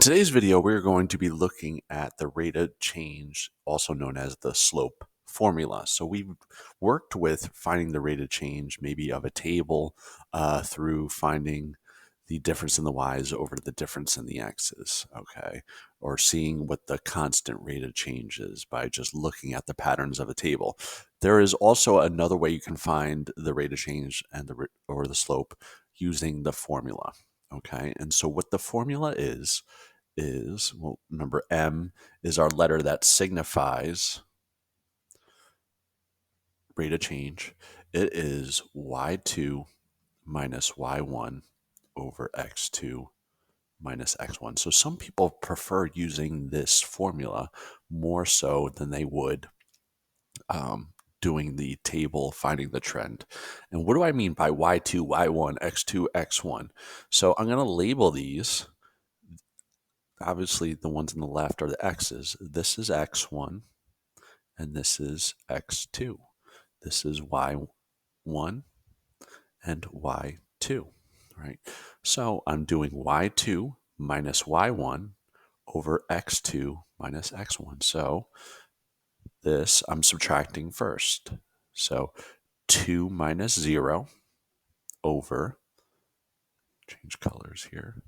Today's video, we're going to be looking at the rate of change, also known as the slope formula. So we've worked with finding the rate of change, maybe of a table, through finding the difference in the y's over the difference in the x's, okay? Or seeing what the constant rate of change is by just looking at the patterns of a table. There is also another way you can find the rate of change and the slope using the formula, okay? And so what the formula is, well, remember M is our letter that signifies rate of change. It is y2 minus y1 over x2 minus x1. So some people prefer using this formula more so than they would doing the table, finding the trend. And what do I mean by y2, y1, x2, x1? So I'm going to label these. Obviously, the ones on the left are the x's. This is x1, and this is x2. This is y1 and y2, right? So I'm doing y2 minus y1 over x2 minus x1. So this I'm subtracting first. So 2 minus 0 over, change colors here,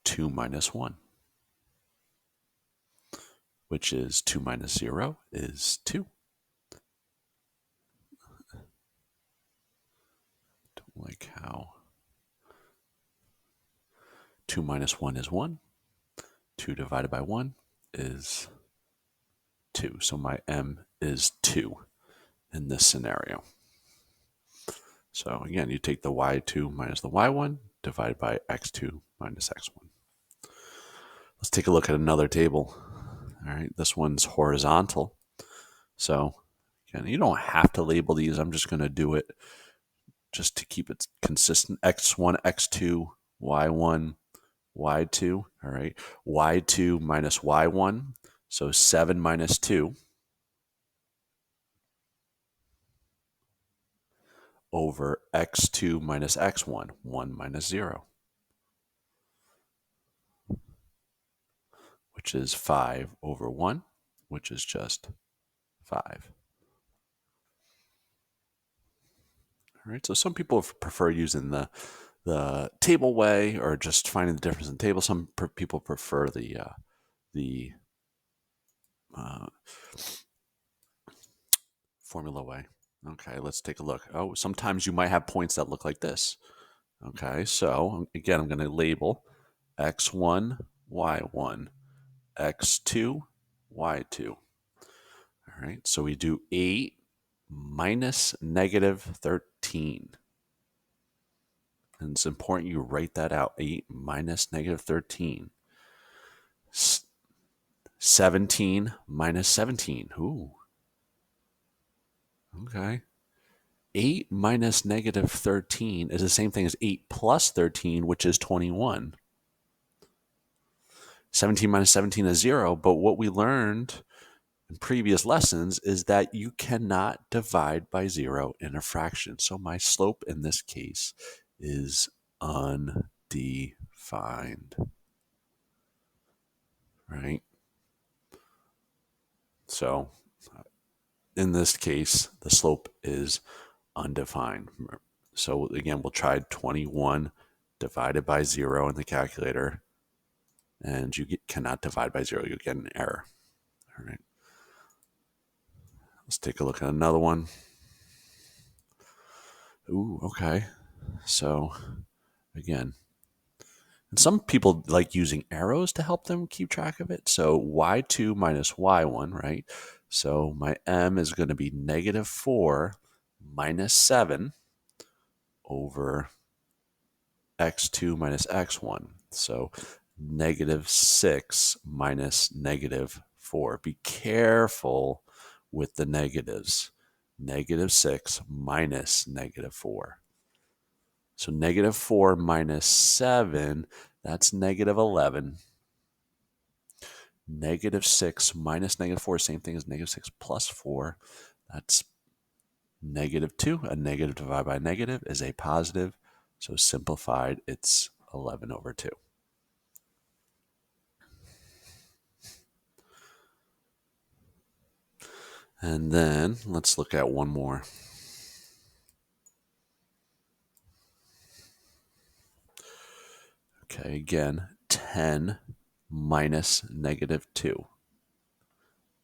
2 minus 1, which is 2 minus 0 is 2. Don't like how 2 minus 1 is 1. 2 divided by 1 is 2. So my M is 2 in this scenario. So again, you take the y2 minus the y1 divided by x2 minus x1. Let's take a look at another table. All right, this one's horizontal. So again, you don't have to label these. I'm just going to do it just to keep it consistent. x1, x2, y1, y2. All right, y2 minus y1. So 7 minus 2 over x2 minus x1, 1 minus 0, which is 5 over 1, which is just 5. All right, so some people prefer using the table way or just finding the difference in the table. Some people prefer the formula way. Okay, let's take a look. Oh, sometimes you might have points that look like this. Okay, so again, I'm going to label x1, y1, x2, y2. All right, so we do 8 minus negative 13. And it's important you write that out. 8 minus negative 13. 17 minus 17. Ooh. Okay. 8 minus negative 13 is the same thing as 8 plus 13, which is 21. 17 minus 17 is 0, but what we learned in previous lessons is that you cannot divide by 0 in a fraction. So my slope in this case is undefined, right? So in this case, the slope is undefined. So again, we'll try 21 divided by 0 in the calculator, and you cannot divide by 0. You'll get an error. All right. Let's take a look at another one. Ooh, okay. So again, and some people like using arrows to help them keep track of it. So y2 minus y1, right? So my M is going to be negative 4 minus 7 over x2 minus x1. So negative 6 minus negative 4. Be careful with the negatives. Negative 6 minus negative 4. So negative 4 minus 7, that's negative 11. Negative 6 minus negative 4, same thing as negative 6 plus 4. That's negative 2. A negative divided by negative is a positive. So simplified, it's 11 over 2. And then let's look at one more. Okay, again, 10 minus negative 2.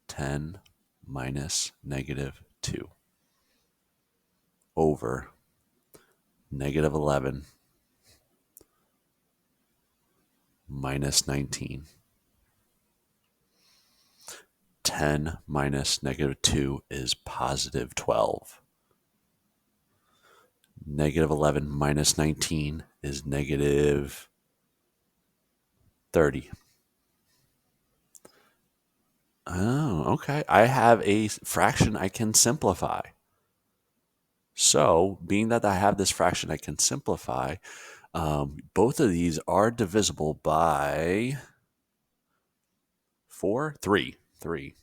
10 minus negative 2 over negative 11 minus 19. 10 minus negative 2 is positive 12. Negative 11 minus 19 is negative 30. Oh, okay. I have a fraction I can simplify. So, being that I have this fraction I can simplify, both of these are divisible by 4, 3. 3.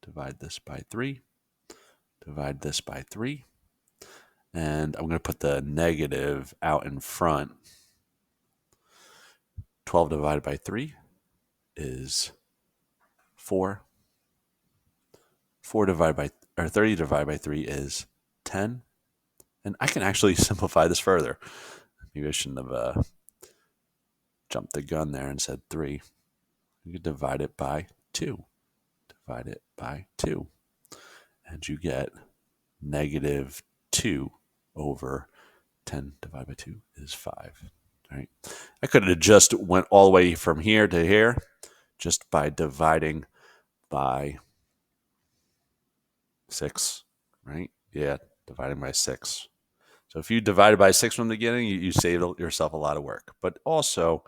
Divide this by 3. Divide this by 3. And I'm going to put the negative out in front. 12 divided by 3 is 4. 4 divided by, or 30 divided by 3 is 10. And I can actually simplify this further. Maybe I shouldn't have jumped the gun there and said 3. You could divide it by 2. Divide it by 2. And you get negative 2 over 10 divided by 2 is 5. All right. I could have just went all the way from here to here just by dividing by 6, right? Yeah, dividing by 6. So if you divided by 6 from the beginning, you save yourself a lot of work. But also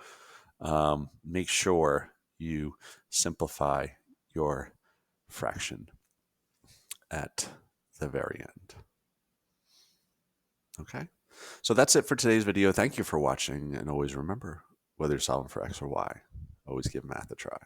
make sure you simplify your fraction at the very end. Okay, so that's it for today's video. Thank you for watching, and always remember, whether you're solving for X or Y, always give math a try.